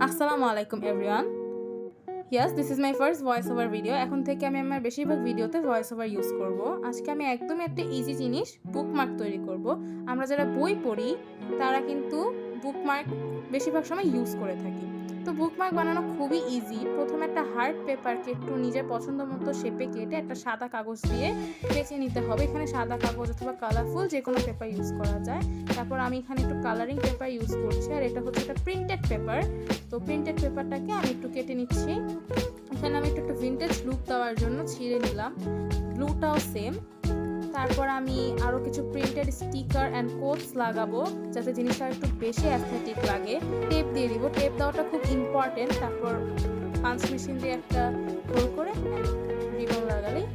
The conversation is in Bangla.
আসসালামু আলাইকুম everyone. Yes, this is my first voice over video. এখন থেকে আমি আমার বেশিরভাগ ভিডিওতে ভয়েস ওভার ইউজ করব। আজকে আমি একদমই একটা ইজি জিনিস বুকমার্ক তৈরি করব। আমরা যারা বই পড়ি তারা কিন্তু বুকমার্ক বেশিরভাগ সময় ইউজ করে থাকি। তো বুকমার্ক বানানো খুবই ইজি। প্রথমে একটা হার্ড পেপারকে একটু নিজের পছন্দ মতো শেপে কেটে একটা সাদা কাগজ দিয়ে পেঁচিয়ে নিতে হবে। এখানে সাদা কাগজ অথবা কালারফুল যে কোনো পেপার ইউজ করা যায়। তারপর আমি এখানে একটু কালারিং পেপার ইউজ করছি, আর এটা হচ্ছে একটা প্রিন্টেড পেপার। তো প্রিন্টেড পেপারটাকে আমি একটু কেটে নিচ্ছি। এখানে আমি একটু ভিন্টেজ লুক দেওয়ার জন্য ছিঁড়ে নিলাম, ব্লুটাও সেম। তারপর আমি আরও কিছু প্রিন্টেড স্টিকার অ্যান্ড কোটস লাগাবো যাতে জিনিসটা একটু বেশি অ্যাস্থেটিক লাগে। টেপ দিয়ে দিব, টেপ দেওয়াটা খুব ইম্পর্টেন্ট। তারপর পাঞ্চ মেশিন দিয়ে একটা হোল করে রিবন লাগালেই